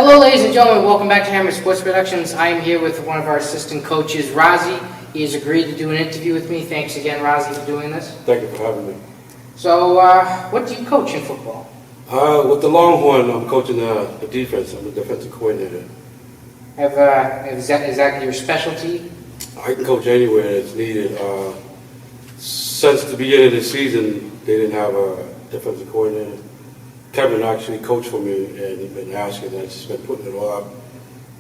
Hello, ladies and gentlemen. Welcome back to Hammer Sports Productions. I am here with one of our assistant coaches, Arasi. He has agreed to do an interview with me. Thanks again, Arasi, for doing this. Thank you for having me. So, what do you coach in football? With the Longhorns, I'm coaching the defense. I'm the defensive coordinator. Is that your specialty? I can coach anywhere that's needed. Since the beginning of the season, they didn't have a defensive coordinator. Kevin actually coached for me, and he's been asking, and I've just been putting it off.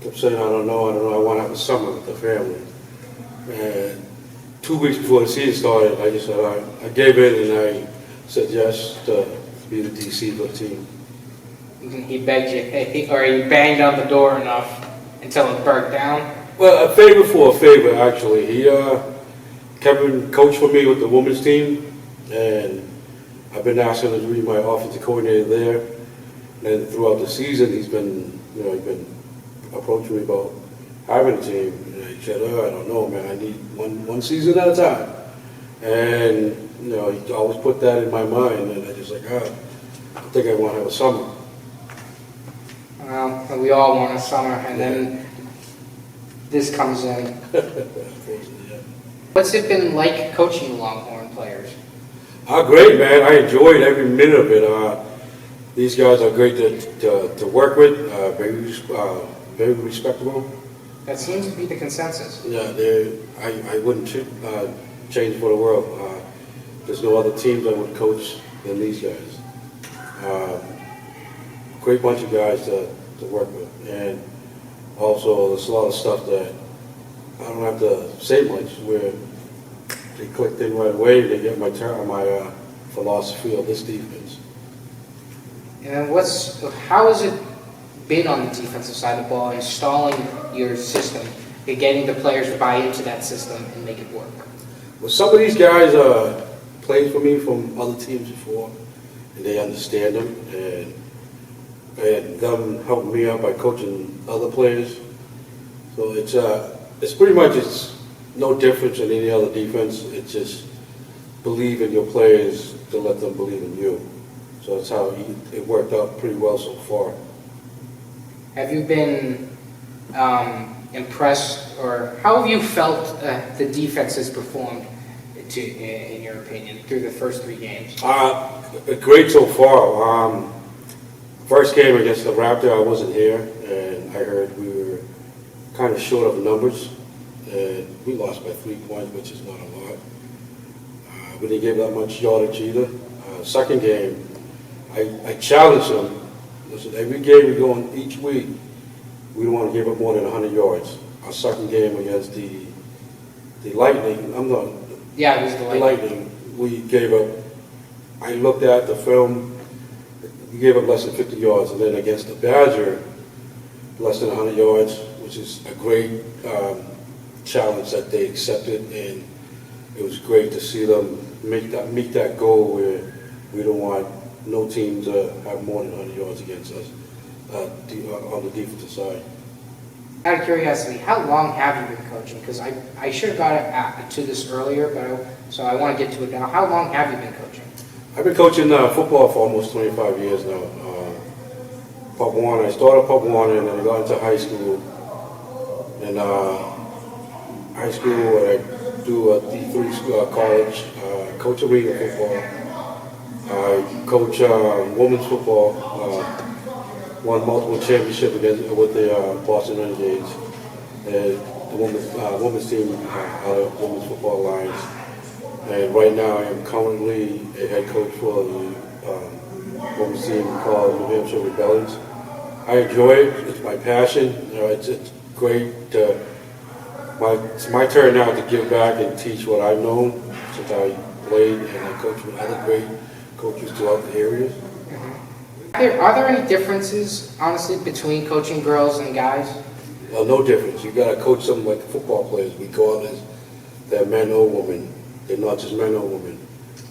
Kept saying, I don't know, I want to have a summer with the family. And 2 weeks before the season started, I just said, I gave in, and I said yes to be the DC for the team. He begged you, or he banged on the door enough until it burnt down? Well, a favor for a favor, actually. Kevin coached for me with the women's team, and I've been asking him to be my offensive coordinator there. And throughout the season, he's been approaching me about having a team. And he said, I don't know, man. I need one season at a time. And he always put that in my mind, and I just I think I want to have a summer. Well, we all want a summer, and then this comes in. What's it been like coaching the Longhorn players? Great, man. I enjoyed every minute of it. These guys are great to work with, very respectable. That seems to be the consensus. Yeah, I wouldn't change for the world. There's no other teams I would coach than these guys. Great bunch of guys to work with. And also, there's a lot of stuff that I don't have to say much, where they clicked in right away. They get my philosophy of this defense. And how has it been on the defensive side of the ball, installing your system, and getting the players to buy into that system and make it work? Well, some of these guys played for me from other teams before, and they understand them, and them helping me out by coaching other players. So it's pretty much no difference in any other defense. It's just believe in your players to let them believe in you. So that's how it worked out pretty well so far. Have you been impressed, or how have you felt the defense has performed, in your opinion, through the first 3 games? Great so far. First game against the Raptor, I wasn't here, and I heard we were kind of short of numbers. And we lost by 3 points, which is not a lot. We didn't give that much yardage either. Second game, I challenged them. Listen, every game we go in each week, we don't want to give up more than 100 yards. Our second game against the Lightning, Yeah, it was the Lightning, we gave up. I looked at the film. We gave up less than 50 yards, and then against the Badger, less than 100 yards, which is a great challenge that they accepted, and it was great to see them meet that goal where we don't want no team to have more than 100 yards against us on the defensive side. Out of curiosity, how long have you been coaching? Because I should have got to this earlier, so I want to get to it now. How long have you been coaching? I've been coaching football for almost 25 years now. Pop 1, I started Pop 1, and then I got into high school. And high school, I do a D3 school, college, coach arena football. I coach women's football, won multiple championships with the Boston Renegades, and the women's team out of Women's Football Alliance. And right now I am currently a head coach for the women's team called New Hampshire Rebellions. I enjoy it. It's my passion. It's great. It's my turn now to give back and teach what I've known since I played, and I coach with other great coaches throughout the areas. Are there any differences, honestly, between coaching girls and guys? No difference. You got to coach them like football players. We call it, they're men or women. They're not just men or women.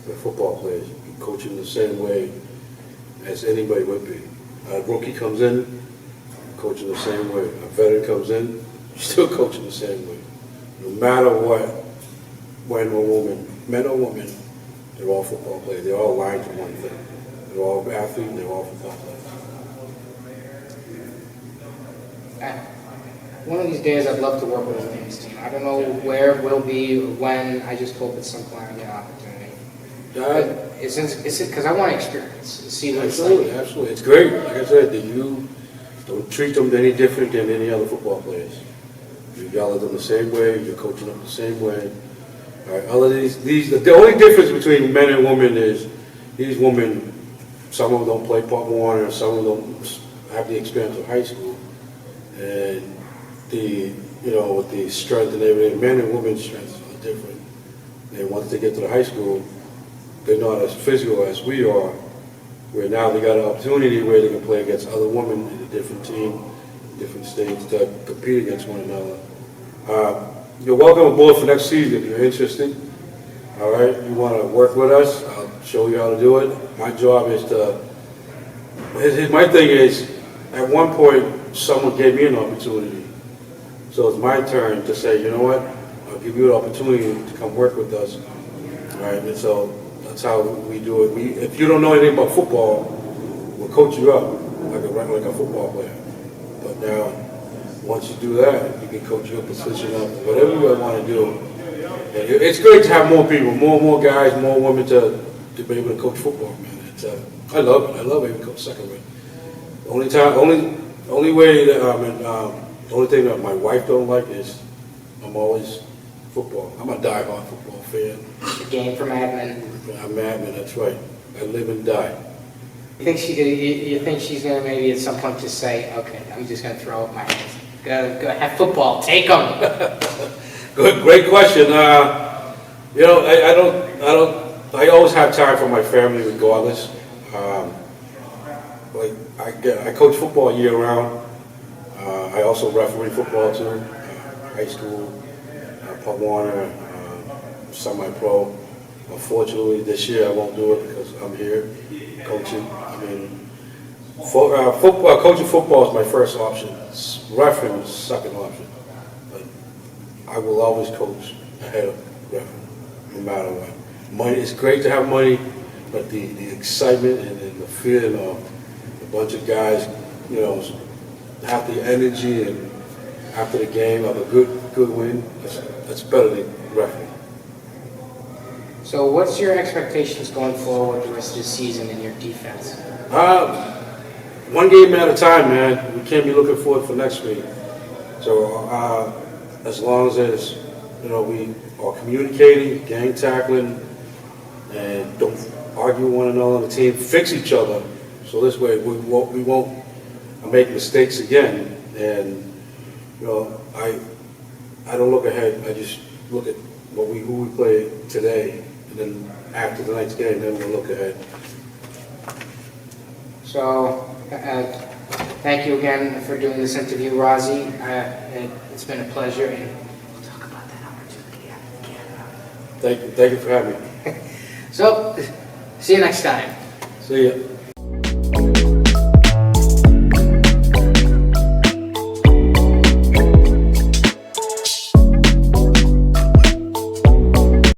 They're football players. You coach them the same way as anybody would be. A rookie comes in, you coach them the same way. A veteran comes in, you still coach them the same way. No matter what, men or women, they're all football players. They're all aligned to one thing. They're all athletes, they're all football players. One of these days, I'd love to work with a women's team. I don't know where it will be or when. I just hope at some point I get an opportunity. It's because I want to experience, see what it's Absolutely, like. absolutely. It's great. Like I said, that you don't treat them any different than any other football players. You yell at them the same way. You're coaching them the same way. All right, all of these, the only difference between men and women is these women, some of them don't play Pop Warner, some of them don't have the experience of high school, and with the strength and everything, men and women's strengths are different. And once they get to the high school, they're not as physical as we are, where now they got an opportunity where they can play against other women in a different team, different states, to compete against one another. You're welcome aboard for next season if you're interested. All right, you want to work with us, I'll show you how to do it. My job is my thing is, at one point, someone gave me an opportunity. So it's my turn to say, you know what, I'll give you an opportunity to come work with us. All right, and so that's how we do it. If you don't know anything about football, we'll coach you up like a football player. But now, once you do that, you can coach your position up, whatever you want to do. And it's great to have more people, more guys, more women to be able to coach football, man. I love it. I love being coach second grade. The only way that the only thing that my wife don't like is I'm always football. I'm a diehard football fan. The game for Madman. I'm Madman, that's right. I live and die. You think she's going to maybe at some point just say, okay, I'm just going to throw up my hands. Go have football. Take them. Great question. I always have time for my family regardless. I coach football year round. I also referee football too, high school, Pop Warner, semi-pro. Unfortunately, this year I won't do it because I'm here coaching. I mean, coaching football is my first option. Refereeing is second option. But I will always coach ahead of refereeing, no matter what. Money, it's great to have money, but the excitement and the feeling of a bunch of guys, have the energy and after the game of a good win, that's better than refereeing. So what's your expectations going forward the rest of the season in your defense? One game at a time, man. We can't be looking forward for next week. So as long as we are communicating, gang tackling, and don't argue one another on the team, fix each other. So this way we won't make mistakes again. And I don't look ahead. I just look at who we play today, and then after the next game, then we'll look ahead. So thank you again for doing this interview, Arasi. It's been a pleasure, and we'll talk about that opportunity again. Thank you for having me. So, see you next time. See ya.